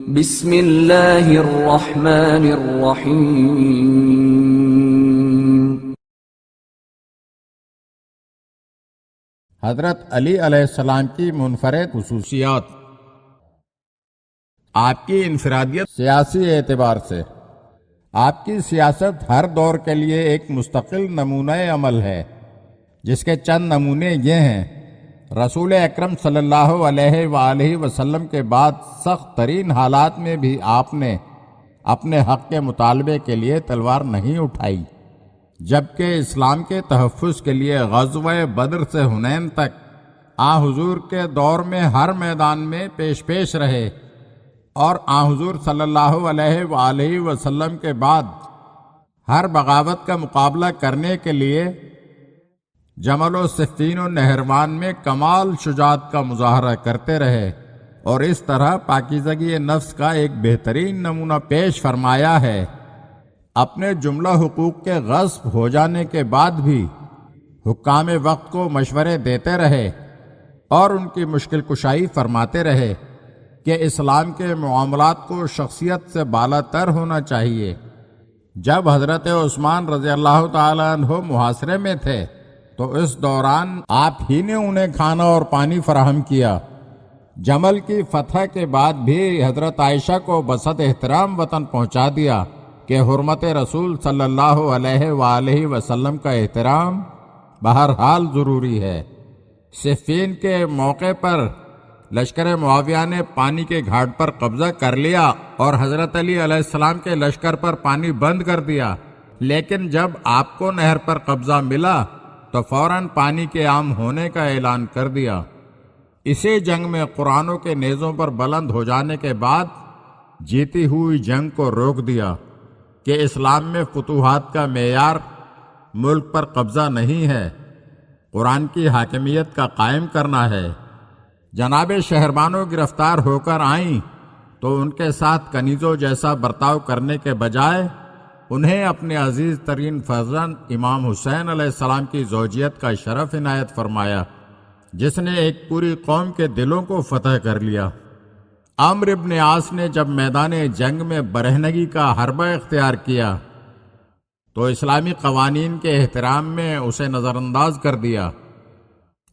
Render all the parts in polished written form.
بسم اللہ الرحمن الرحیم۔ حضرت علی علیہ السلام کی منفرد خصوصیات۔ آپ کی انفرادیت سیاسی اعتبار سے آپ کی سیاست ہر دور کے لیے ایک مستقل نمونہ عمل ہے، جس کے چند نمونے یہ ہیں۔ رسول اکرم صلی اللہ علیہ وآلہ وسلم کے بعد سخت ترین حالات میں بھی آپ نے اپنے حق کے مطالبے کے لیے تلوار نہیں اٹھائی، جبکہ اسلام کے تحفظ کے لیے غزوہ بدر سے حنین تک آن حضور کے دور میں ہر میدان میں پیش رہے، اور آن حضور صلی اللہ علیہ وآلہ وسلم کے بعد ہر بغاوت کا مقابلہ کرنے کے لیے جمل و صفین و نہروان میں کمال شجاعت کا مظاہرہ کرتے رہے، اور اس طرح پاکیزگی نفس کا ایک بہترین نمونہ پیش فرمایا ہے۔ اپنے جملہ حقوق کے غصب ہو جانے کے بعد بھی حکام وقت کو مشورے دیتے رہے اور ان کی مشکل کشائی فرماتے رہے کہ اسلام کے معاملات کو شخصیت سے بالا تر ہونا چاہیے۔ جب حضرت عثمان رضی اللہ تعالیٰ عنہ محاصرے میں تھے تو اس دوران آپ ہی نے انہیں کھانا اور پانی فراہم کیا۔ جمل کی فتح کے بعد بھی حضرت عائشہ کو بسط احترام وطن پہنچا دیا کہ حرمت رسول صلی اللہ علیہ وآلہ وسلم کا احترام بہرحال ضروری ہے۔ صفین کے موقع پر لشکر معاویہ نے پانی کے گھاٹ پر قبضہ کر لیا اور حضرت علی علیہ السلام کے لشکر پر پانی بند کر دیا، لیکن جب آپ کو نہر پر قبضہ ملا تو فوراً پانی کے عام ہونے کا اعلان کر دیا۔ اسی جنگ میں قرآنوں کے نیزوں پر بلند ہو جانے کے بعد جیتی ہوئی جنگ کو روک دیا کہ اسلام میں فتوحات کا معیار ملک پر قبضہ نہیں ہے، قرآن کی حاکمیت کا قائم کرنا ہے۔ جناب شہربانو گرفتار ہو کر آئیں تو ان کے ساتھ کنیزوں جیسا برتاؤ کرنے کے بجائے انہیں اپنے عزیز ترین فرزند امام حسین علیہ السلام کی زوجیت کا شرف عنایت فرمایا، جس نے ایک پوری قوم کے دلوں کو فتح کر لیا۔ عمرو بن عاص نے جب میدان جنگ میں برہنگی کا حربہ اختیار کیا تو اسلامی قوانین کے احترام میں اسے نظر انداز کر دیا،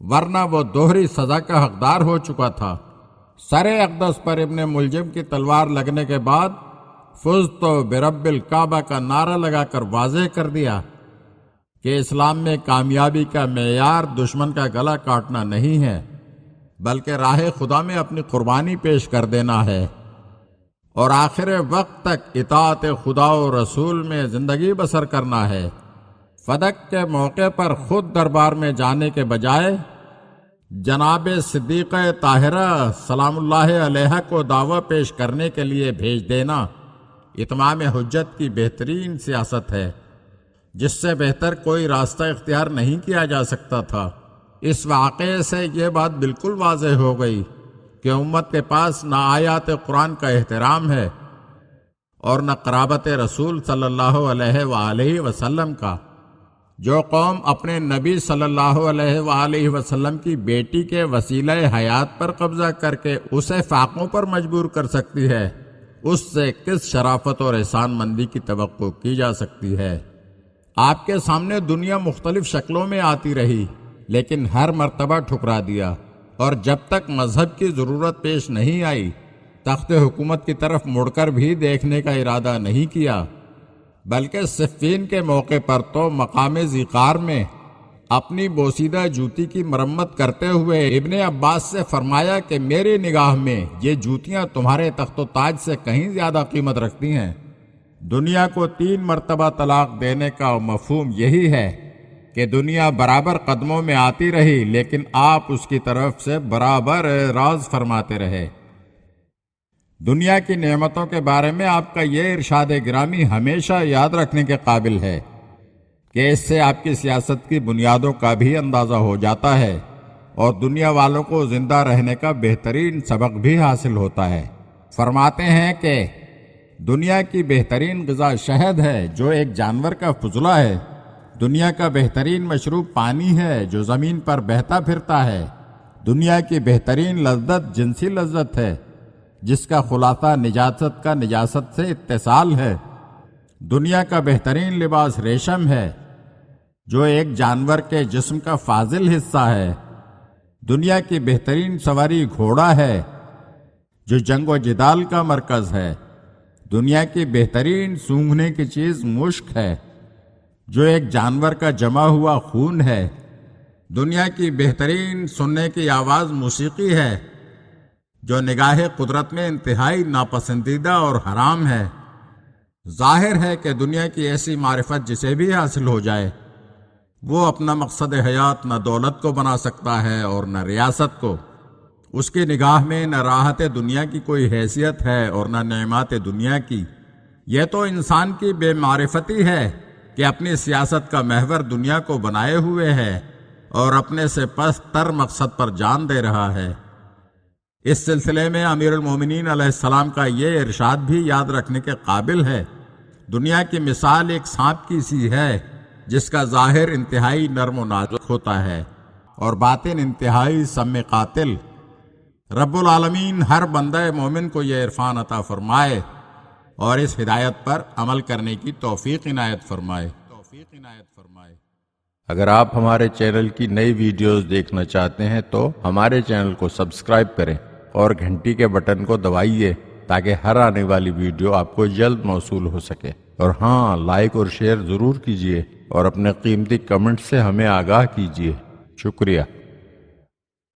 ورنہ وہ دوہری سزا کا حقدار ہو چکا تھا۔ سر اقدس پر ابن ملجم کی تلوار لگنے کے بعد فزت برب الکعبہ کا نعرہ لگا کر واضح کر دیا کہ اسلام میں کامیابی کا معیار دشمن کا گلا کاٹنا نہیں ہے، بلکہ راہ خدا میں اپنی قربانی پیش کر دینا ہے اور آخر وقت تک اطاعت خدا و رسول میں زندگی بسر کرنا ہے۔ فدق کے موقع پر خود دربار میں جانے کے بجائے جناب صدیقہ طاہرہ سلام اللہ علیہ کو دعویٰ پیش کرنے کے لیے بھیج دینا اتمام حجت کی بہترین سیاست ہے، جس سے بہتر کوئی راستہ اختیار نہیں کیا جا سکتا تھا۔ اس واقعے سے یہ بات بالکل واضح ہو گئی کہ امت کے پاس نہ آیات قرآن کا احترام ہے اور نہ قرابت رسول صلی اللہ علیہ وآلہ وسلم کا۔ جو قوم اپنے نبی صلی اللہ علیہ وآلہ وسلم کی بیٹی کے وسیلہ حیات پر قبضہ کر کے اسے فاقوں پر مجبور کر سکتی ہے، اس سے کس شرافت اور احسان مندی کی توقع کی جا سکتی ہے؟ آپ کے سامنے دنیا مختلف شکلوں میں آتی رہی، لیکن ہر مرتبہ ٹھکرا دیا، اور جب تک مذہب کی ضرورت پیش نہیں آئی تخت حکومت کی طرف مڑ کر بھی دیکھنے کا ارادہ نہیں کیا، بلکہ صفین کے موقع پر تو مقام ذیقار میں اپنی بوسیدہ جوتی کی مرمت کرتے ہوئے ابن عباس سے فرمایا کہ میری نگاہ میں یہ جوتیاں تمہارے تخت و تاج سے کہیں زیادہ قیمت رکھتی ہیں۔ دنیا کو 3 مرتبہ طلاق دینے کا مفہوم یہی ہے کہ دنیا برابر قدموں میں آتی رہی، لیکن آپ اس کی طرف سے برابر اعراض فرماتے رہے۔ دنیا کی نعمتوں کے بارے میں آپ کا یہ ارشاد گرامی ہمیشہ یاد رکھنے کے قابل ہے کہ اس سے آپ کی سیاست کی بنیادوں کا بھی اندازہ ہو جاتا ہے اور دنیا والوں کو زندہ رہنے کا بہترین سبق بھی حاصل ہوتا ہے۔ فرماتے ہیں کہ دنیا کی بہترین غذا شہد ہے جو ایک جانور کا فضلہ ہے، دنیا کا بہترین مشروب پانی ہے جو زمین پر بہتا پھرتا ہے، دنیا کی بہترین لذت جنسی لذت ہے جس کا خلاصہ نجاست کا نجاست سے اتصال ہے۔ دنیا کا بہترین لباس ریشم ہے جو ایک جانور کے جسم کا فاضل حصہ ہے۔ دنیا کی بہترین سواری گھوڑا ہے جو جنگ و جدال کا مرکز ہے۔ دنیا کی بہترین سونگھنے کی چیز مشک ہے جو ایک جانور کا جمع ہوا خون ہے۔ دنیا کی بہترین سننے کی آواز موسیقی ہے جو نگاہ قدرت میں انتہائی ناپسندیدہ اور حرام ہے۔ ظاہر ہے کہ دنیا کی ایسی معرفت جسے بھی حاصل ہو جائے وہ اپنا مقصد حیات نہ دولت کو بنا سکتا ہے اور نہ ریاست کو۔ اس کی نگاہ میں نہ راحت دنیا کی کوئی حیثیت ہے اور نہ نعمات دنیا کی۔ یہ تو انسان کی بے معرفتی ہے کہ اپنی سیاست کا محور دنیا کو بنائے ہوئے ہے اور اپنے سے پست تر مقصد پر جان دے رہا ہے۔ اس سلسلے میں امیر المومنین علیہ السلام کا یہ ارشاد بھی یاد رکھنے کے قابل ہے۔ دنیا کی مثال ایک سانپ کی سی ہے جس کا ظاہر انتہائی نرم و نازک ہوتا ہے اور باطن انتہائی سم قاتل۔ رب العالمین ہر بندہ مومن کو یہ عرفان عطا فرمائے اور اس ہدایت پر عمل کرنے کی توفیق عنایت فرمائے۔ اگر آپ ہمارے چینل کی نئی ویڈیوز دیکھنا چاہتے ہیں تو ہمارے چینل کو سبسکرائب کریں اور گھنٹی کے بٹن کو دبائیے تاکہ ہر آنے والی ویڈیو آپ کو جلد موصول ہو سکے۔ اور ہاں، لائک اور شیئر ضرور کیجیے اور اپنے قیمتی کمنٹ سے ہمیں آگاہ کیجیے۔ شکریہ۔